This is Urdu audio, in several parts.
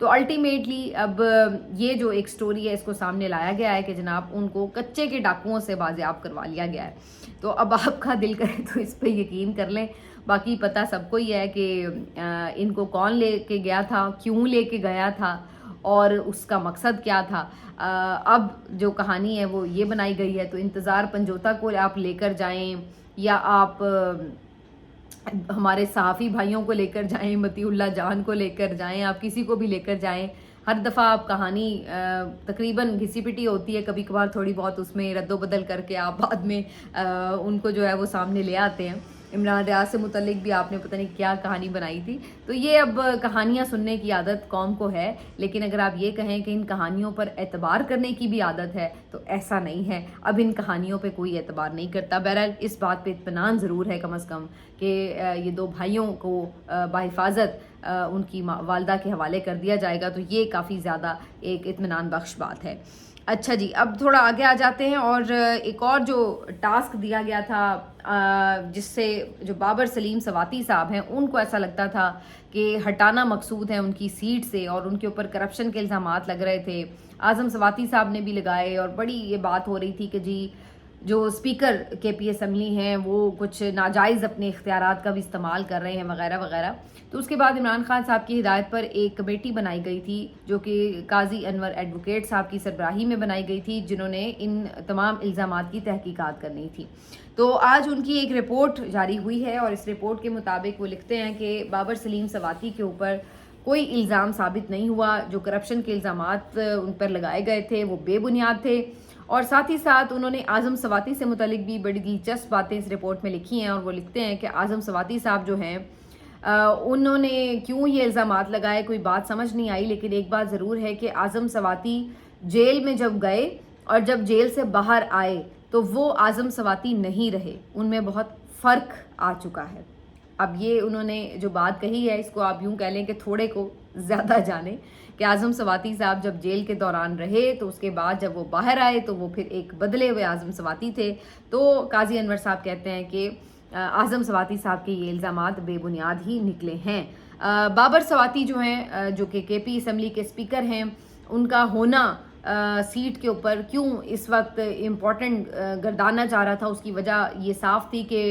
تو الٹیمیٹلی اب یہ جو ایک سٹوری ہے اس کو سامنے لایا گیا ہے کہ جناب ان کو کچے کے ڈاکوؤں سے بازیاب کروا لیا گیا ہے. تو اب آپ کا دل کرے تو اس پہ یقین کر لیں. باقی پتہ سب کو ہی ہے کہ ان کو کون لے کے گیا تھا, کیوں لے کے گیا تھا اور اس کا مقصد کیا تھا. اب جو کہانی ہے وہ یہ بنائی گئی ہے. تو انتظار پنجوتا کو آپ لے کر جائیں یا آپ ہمارے صحافی بھائیوں کو لے کر جائیں, مطیع اللہ جان کو لے کر جائیں, آپ کسی کو بھی لے کر جائیں, ہر دفعہ آپ کہانی تقریباً گھسی پٹی ہوتی ہے, کبھی کبھار تھوڑی بہت اس میں رد و بدل کر کے آپ بعد میں ان کو جو ہے وہ سامنے لے آتے ہیں. عمران ریاض سے متعلق بھی آپ نے پتہ نہیں کیا کہانی بنائی تھی. تو یہ اب کہانیاں سننے کی عادت قوم کو ہے, لیکن اگر آپ یہ کہیں کہ ان کہانیوں پر اعتبار کرنے کی بھی عادت ہے تو ایسا نہیں ہے. اب ان کہانیوں پہ کوئی اعتبار نہیں کرتا. بہرحال اس بات پہ اطمینان ضرور ہے کم از کم کہ یہ 2 بھائیوں کو بحفاظت ان کی والدہ کے حوالے کر دیا جائے گا. تو یہ کافی زیادہ ایک اطمینان بخش بات ہے. اچھا جی, اب تھوڑا آگے آ جاتے ہیں اور ایک اور جو ٹاسک دیا گیا تھا جس سے جو بابر سلیم سواتی صاحب ہیں ان کو ایسا لگتا تھا کہ ہٹانا مقصود ہے ان کی سیٹ سے, اور ان کے اوپر کرپشن کے الزامات لگ رہے تھے. اعظم سواتی صاحب نے بھی لگائے اور بڑی یہ بات ہو رہی تھی کہ جی جو اسپیکر کے پی اسمبلی ہیں وہ کچھ ناجائز اپنے اختیارات کا بھی استعمال کر رہے ہیں وغیرہ وغیرہ. تو اس کے بعد عمران خان صاحب کی ہدایت پر ایک کمیٹی بنائی گئی تھی جو کہ قاضی انور ایڈوکیٹ صاحب کی سربراہی میں بنائی گئی تھی, جنہوں نے ان تمام الزامات کی تحقیقات کرنی تھی. تو آج ان کی ایک رپورٹ جاری ہوئی ہے اور اس رپورٹ کے مطابق وہ لکھتے ہیں کہ بابر سلیم سواتی کے اوپر کوئی الزام ثابت نہیں ہوا. جو کرپشن کے الزامات ان پر لگائے گئے تھے وہ بے بنیاد تھے. اور ساتھ ہی ساتھ انہوں نے اعظم سواتی سے متعلق بھی بڑی دلچسپ باتیں اس رپورٹ میں لکھی ہیں, اور وہ لکھتے ہیں کہ اعظم سواتی صاحب جو ہیں انہوں نے کیوں یہ الزامات لگائے کوئی بات سمجھ نہیں آئی, لیکن ایک بات ضرور ہے کہ اعظم سواتی جیل میں جب گئے اور جب جیل سے باہر آئے تو وہ اعظم سواتی نہیں رہے, ان میں بہت فرق آ چکا ہے. اب یہ انہوں نے جو بات کہی ہے اس کو آپ یوں کہہ لیں کہ تھوڑے کو زیادہ جانیں کہ اعظم سواتی صاحب جب جیل کے دوران رہے تو اس کے بعد جب وہ باہر آئے تو وہ پھر ایک بدلے ہوئے اعظم سواتی تھے. تو قاضی انور صاحب کہتے ہیں کہ اعظم سواتی صاحب کے یہ الزامات بے بنیاد ہی نکلے ہیں. بابر سواتی جو ہیں جو کہ کے پی اسمبلی کے اسپیکر ہیں, ان کا ہونا سیٹ کے اوپر کیوں اس وقت امپورٹنٹ گردانا چاہ رہا تھا, اس کی وجہ یہ صاف تھی کہ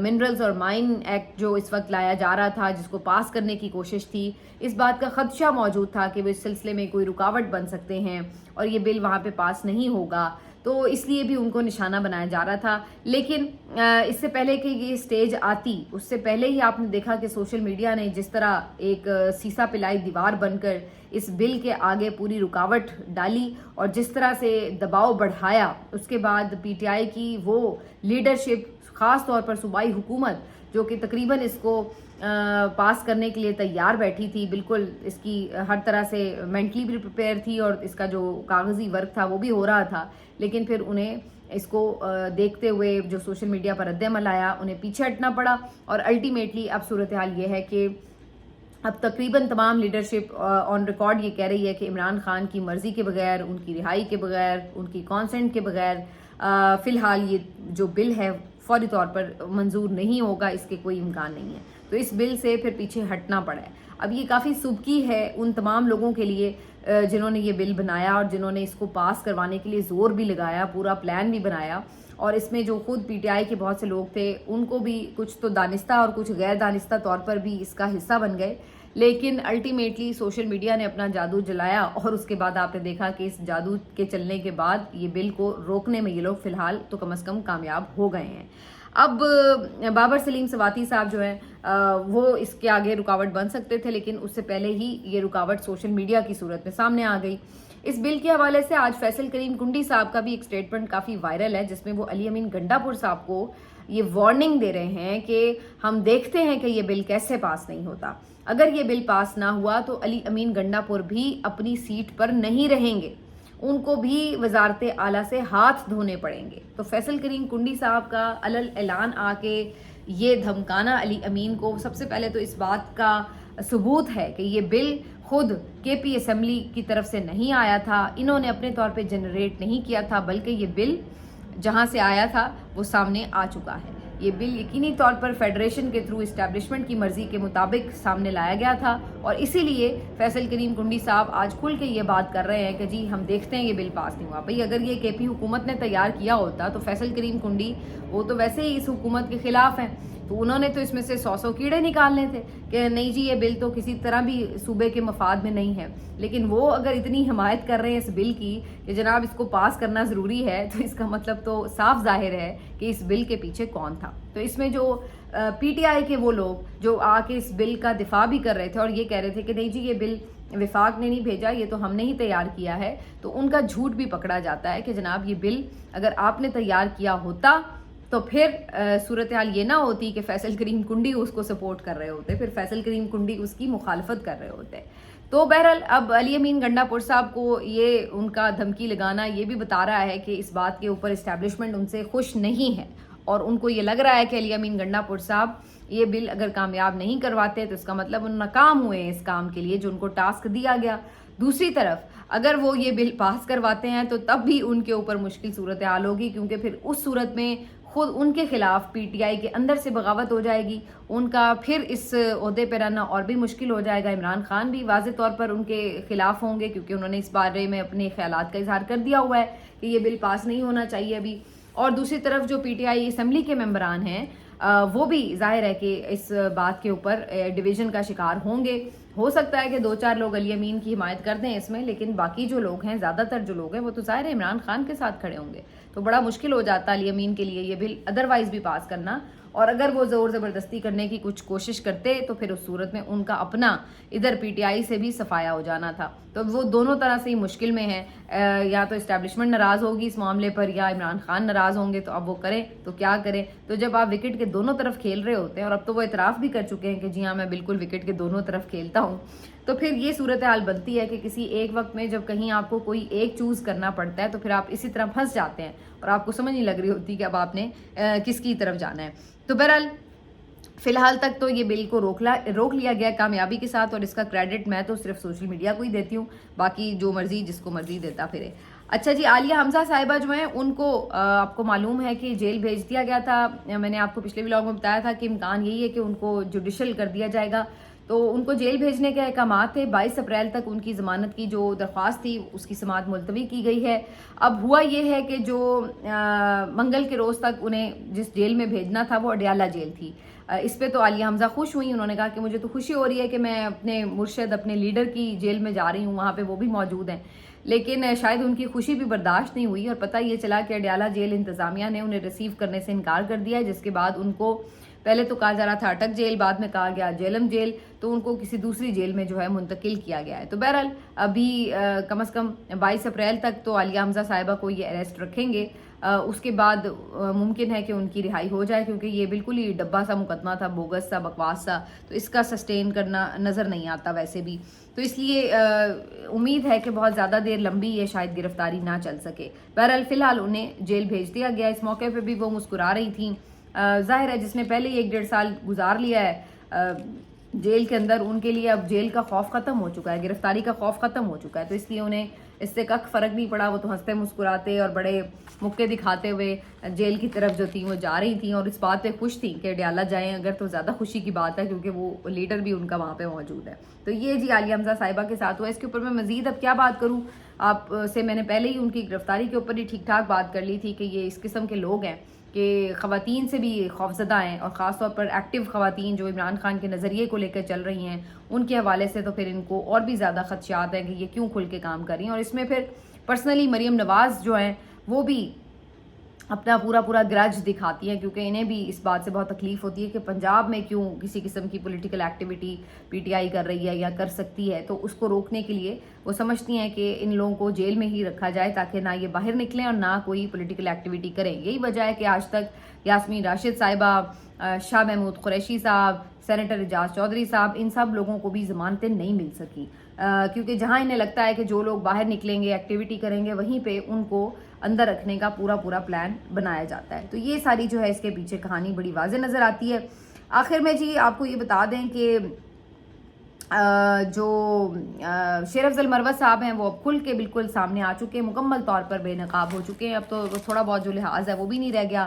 منرلز اور مائن ایکٹ جو اس وقت لایا جا رہا تھا جس کو پاس کرنے کی کوشش تھی, اس بات کا خدشہ موجود تھا کہ وہ اس سلسلے میں کوئی رکاوٹ بن سکتے ہیں اور یہ بل وہاں پہ پاس نہیں ہوگا, تو اس لیے بھی ان کو نشانہ بنایا جا رہا تھا. لیکن اس سے پہلے کہ یہ سٹیج آتی اس سے پہلے ہی آپ نے دیکھا کہ سوشل میڈیا نے جس طرح ایک سیسا پلائی دیوار بن کر اس بل کے آگے پوری رکاوٹ ڈالی اور جس طرح سے دباؤ بڑھایا. اس کے بعد پی ٹی آئی کی وہ لیڈرشپ, خاص طور پر صوبائی حکومت جو کہ تقریباً اس کو پاس کرنے کے لیے تیار بیٹھی تھی, بالکل اس کی ہر طرح سے مینٹلی بھی پریپیئر تھی اور اس کا جو کاغذی ورک تھا وہ بھی ہو رہا تھا, لیکن پھر انہیں اس کو دیکھتے ہوئے جو سوشل میڈیا پر رد عمل آیا انہیں پیچھے ہٹنا پڑا. اور الٹیمیٹلی اب صورتحال یہ ہے کہ اب تقریباً تمام لیڈرشپ آن ریکارڈ یہ کہہ رہی ہے کہ عمران خان کی مرضی کے بغیر, ان کی رہائی کے بغیر, ان کی کانسنٹ کے بغیر فی الحال یہ جو بل ہے فوری طور پر منظور نہیں ہوگا, اس کے کوئی امکان نہیں ہے. تو اس بل سے پھر پیچھے ہٹنا پڑا ہے. اب یہ کافی سبکی ہے ان تمام لوگوں کے لیے جنہوں نے یہ بل بنایا اور جنہوں نے اس کو پاس کروانے کے لیے زور بھی لگایا, پورا پلان بھی بنایا, اور اس میں جو خود پی ٹی آئی کے بہت سے لوگ تھے ان کو بھی کچھ تو دانستہ اور کچھ غیر دانستہ طور پر بھی اس کا حصہ بن گئے. لیکن الٹیمیٹلی سوشل میڈیا نے اپنا جادو جلایا اور اس کے بعد آپ نے دیکھا کہ اس جادو کے چلنے کے بعد یہ بل کو روکنے میں یہ لوگ فی الحال تو کم از کم کامیاب ہو گئے ہیں. اب بابر سلیم سواتی صاحب جو ہیں وہ اس کے آگے رکاوٹ بن سکتے تھے, لیکن اس سے پہلے ہی یہ رکاوٹ سوشل میڈیا کی صورت میں سامنے آ گئی. اس بل کے حوالے سے آج فیصل کریم کنڈی صاحب کا بھی ایک سٹیٹمنٹ کافی وائرل ہے جس میں وہ علی امین گنڈا پور صاحب کو یہ وارننگ دے رہے ہیں کہ ہم دیکھتے ہیں کہ یہ بل کیسے پاس نہیں ہوتا. اگر یہ بل پاس نہ ہوا تو علی امین گنڈا پور بھی اپنی سیٹ پر نہیں رہیں گے, ان کو بھی وزارت اعلیٰ سے ہاتھ دھونے پڑیں گے. تو فیصل کریم کنڈی صاحب کا علل اعلان آ کے یہ دھمکانا علی امین کو, سب سے پہلے تو اس بات کا ثبوت ہے کہ یہ بل خود کے پی اسمبلی کی طرف سے نہیں آیا تھا, انہوں نے اپنے طور پہ جنریٹ نہیں کیا تھا, بلکہ یہ بل جہاں سے آیا تھا وہ سامنے آ چکا ہے. یہ بل یقینی طور پر فیڈریشن کے تھرو اسٹیبلشمنٹ کی مرضی کے مطابق سامنے لایا گیا تھا، اور اسی لیے فیصل کریم کنڈی صاحب آج کھل کے یہ بات کر رہے ہیں کہ جی ہم دیکھتے ہیں یہ بل پاس نہیں ہوا۔ بھئی اگر یہ کے پی حکومت نے تیار کیا ہوتا تو فیصل کریم کنڈی وہ تو ویسے ہی اس حکومت کے خلاف ہیں، تو انہوں نے تو اس میں سے 100 کیڑے نکالنے تھے کہ نہیں جی یہ بل تو کسی طرح بھی صوبے کے مفاد میں نہیں ہے۔ لیکن وہ اگر اتنی حمایت کر رہے ہیں اس بل کی کہ جناب اس کو پاس کرنا ضروری ہے، تو اس کا مطلب تو صاف ظاہر ہے کہ اس بل کے پیچھے کون تھا۔ تو اس میں جو پی ٹی آئی کے وہ لوگ جو آ کے اس بل کا دفاع بھی کر رہے تھے اور یہ کہہ رہے تھے کہ نہیں جی یہ بل وفاق نے نہیں بھیجا، یہ تو ہم نے ہی تیار کیا ہے، تو ان کا جھوٹ بھی پکڑا جاتا ہے کہ جناب یہ بل اگر آپ نے تیار کیا ہوتا تو پھر صورتحال یہ نہ ہوتی کہ فیصل کریم کنڈی اس کو سپورٹ کر رہے ہوتے، پھر فیصل کریم کنڈی اس کی مخالفت کر رہے ہوتے۔ تو بہرحال اب علی امین گنڈا پور صاحب کو یہ ان کا دھمکی لگانا یہ بھی بتا رہا ہے کہ اس بات کے اوپر اسٹیبلشمنٹ ان سے خوش نہیں ہے، اور ان کو یہ لگ رہا ہے کہ علی امین گنڈا پور صاحب یہ بل اگر کامیاب نہیں کرواتے تو اس کا مطلب ان ناکام ہوئے ہیں اس کام کے لیے جو ان کو ٹاسک دیا گیا۔ دوسری طرف اگر وہ یہ بل پاس کرواتے ہیں تو تب بھی ان کے اوپر مشکل صورتحال ہوگی، کیونکہ پھر اس صورت میں خود ان کے خلاف پی ٹی آئی کے اندر سے بغاوت ہو جائے گی، ان کا پھر اس عہدے پہ رہنا اور بھی مشکل ہو جائے گا۔ عمران خان بھی واضح طور پر ان کے خلاف ہوں گے کیونکہ انہوں نے اس بارے میں اپنے خیالات کا اظہار کر دیا ہوا ہے کہ یہ بل پاس نہیں ہونا چاہیے ابھی۔ اور دوسری طرف جو پی ٹی آئی اسمبلی کے ممبران ہیں وہ بھی ظاہر ہے کہ اس بات کے اوپر ڈویژن کا شکار ہوں گے۔ ہو سکتا ہے کہ 2-4 لوگ علی امین کی حمایت کر دیں اس میں، لیکن باقی جو لوگ ہیں زیادہ تر جو لوگ ہیں وہ تو ظاہر ہے عمران خان کے ساتھ کھڑے ہوں گے، تو بڑا مشکل ہو جاتا علی امین کے لیے یہ بل ادروائز بھی پاس کرنا، اور اگر وہ زور زبردستی کرنے کی کچھ کوشش کرتے تو پھر اس صورت میں ان کا اپنا ادھر پی ٹی آئی سے بھی صفایا ہو جانا تھا۔ تو وہ دونوں طرح سے ہی مشکل میں ہیں، یا تو اسٹیبلشمنٹ ناراض ہوگی اس معاملے پر یا عمران خان ناراض ہوں گے، تو اب وہ کریں تو کیا کریں۔ تو جب آپ وکٹ کے دونوں طرف کھیل رہے ہوتے ہیں، اور اب تو وہ اعتراف بھی کر چکے ہیں کہ جی ہاں میں بالکل وکٹ کے دونوں طرف کھیلتا ہوں، تو پھر یہ صورتحال بنتی ہے کہ کسی ایک وقت میں جب کہیں آپ کو کوئی ایک چوز کرنا پڑتا ہے تو پھر آپ اسی طرح پھنس جاتے ہیں اور آپ کو سمجھ نہیں لگ رہی ہوتی کہ اب آپ نے کس کی طرف جانا ہے۔ تو بہرحال فی الحال تک تو یہ بل کو روک لیا گیا کامیابی کے ساتھ، اور اس کا کریڈٹ میں تو صرف سوشل میڈیا کو ہی دیتی ہوں، باقی جو مرضی جس کو مرضی دیتا پھرے۔ اچھا جی، عالیہ حمزہ صاحبہ جو ہیں ان کو آپ کو معلوم ہے کہ جیل بھیج دیا گیا تھا۔ میں نے آپ کو پچھلے ولاگ میں بتایا تھا کہ امکان یہی ہے کہ ان کو جوڈیشل کر دیا جائے گا، تو ان کو جیل بھیجنے کے احکامات تھے۔ 22 اپریل تک ان کی ضمانت کی جو درخواست تھی اس کی سماعت ملتوی کی گئی ہے۔ اب ہوا یہ ہے کہ جو منگل کے روز تک انہیں جس جیل میں بھیجنا تھا وہ اڈیالہ جیل تھی۔ اس پہ تو عالیہ حمزہ خوش ہوئی، انہوں نے کہا کہ مجھے تو خوشی ہو رہی ہے کہ میں اپنے مرشد اپنے لیڈر کی جیل میں جا رہی ہوں، وہاں پہ وہ بھی موجود ہیں، لیکن شاید ان کی خوشی بھی برداشت نہیں ہوئی، اور پتہ یہ چلا کہ اڈیالہ جیل انتظامیہ نے انہیں ریسیو کرنے سے انکار کر دیا ہے، جس کے بعد ان کو پہلے تو کہا جا رہا تھا اٹک جیل، بعد میں کہا گیا جیلم جیل، تو ان کو کسی دوسری جیل میں جو ہے منتقل کیا گیا ہے۔ تو بہرحال ابھی کم از کم 22 اپریل تک تو عالیہ حمزہ صاحبہ کو یہ اریسٹ رکھیں گے، اس کے بعد ممکن ہے کہ ان کی رہائی ہو جائے، کیونکہ یہ بالکل ہی ڈبہ سا مقدمہ تھا، بوگس سا، بکواس سا، تو اس کا سسٹین کرنا نظر نہیں آتا ویسے بھی، تو اس لیے امید ہے کہ بہت زیادہ دیر لمبی یہ شاید گرفتاری نہ چل سکے۔ بہرحال فی الحال انہیں جیل بھیج دیا گیا۔ اس موقع پہ بھی وہ مسکرا رہی تھیں، ظاہر ہے جس نے پہلے 1-1.5 سال گزار لیا ہے جیل کے اندر، ان کے لیے اب جیل کا خوف ختم ہو چکا ہے، گرفتاری کا خوف ختم ہو چکا ہے، تو اس لیے انہیں اس سے کک فرق نہیں پڑا، وہ تو ہنستے مسکراتے اور بڑے مکے دکھاتے ہوئے جیل کی طرف جو تھیں وہ جا رہی تھیں، اور اس بات پہ خوش تھیں کہ اڈیالہ جائیں اگر تو زیادہ خوشی کی بات ہے، کیونکہ وہ لیڈر بھی ان کا وہاں پہ موجود ہے۔ تو یہ جی عالیہ حمزہ صاحبہ کے ساتھ ہوا۔ اس کے اوپر میں مزید اب کیا بات کروں، آپ سے میں نے پہلے ہی ان کی گرفتاری کے اوپر ہی ٹھیک ٹھاک بات کر لی تھی کہ یہ اس قسم کے لوگ ہیں کہ خواتین سے بھی خوفزدہ ہیں، اور خاص طور پر ایکٹیو خواتین جو عمران خان کے نظریے کو لے کر چل رہی ہیں، ان کے حوالے سے تو پھر ان کو اور بھی زیادہ خدشات ہیں کہ یہ کیوں کھل کے کام کر رہی ہیں۔ اور اس میں پھر پرسنلی مریم نواز جو ہیں وہ بھی اپنا پورا گرج دکھاتی ہیں، کیونکہ انہیں بھی اس بات سے بہت تکلیف ہوتی ہے کہ پنجاب میں کیوں کسی قسم کی political activity P T I کر رہی ہے یا کر سکتی ہے، تو اس کو روکنے کے لیے وہ سمجھتی ہیں کہ ان لوگوں کو جیل میں ہی رکھا جائے تاکہ نہ یہ باہر نکلیں اور نہ کوئی پولیٹیکل ایکٹیویٹی کریں۔ یہی وجہ ہے کہ آج تک یاسمین راشد صاحبہ، شاہ محمود قریشی صاحب، سینیٹر اعجاز چودھری صاحب، ان سب لوگوں کو بھی ضمانتیں نہیں مل سکی، کیونکہ جہاں انہیں لگتا ہے کہ جو لوگ باہر نکلیں گے ایکٹیویٹی کریں گے وہیں پہ ان کو اندر رکھنے کا پورا پلان بنایا جاتا ہے۔ تو یہ ساری جو ہے اس کے پیچھے کہانی بڑی واضح نظر آتی ہے۔ آخر میں جی آپ کو یہ بتا دیں کہ جو شیر افضل مروت صاحب ہیں وہ اب کھل کے بالکل سامنے آ چکے ہیں، مکمل طور پر بے نقاب ہو چکے ہیں، اب تو تھوڑا بہت جو لحاظ ہے وہ بھی نہیں رہ گیا۔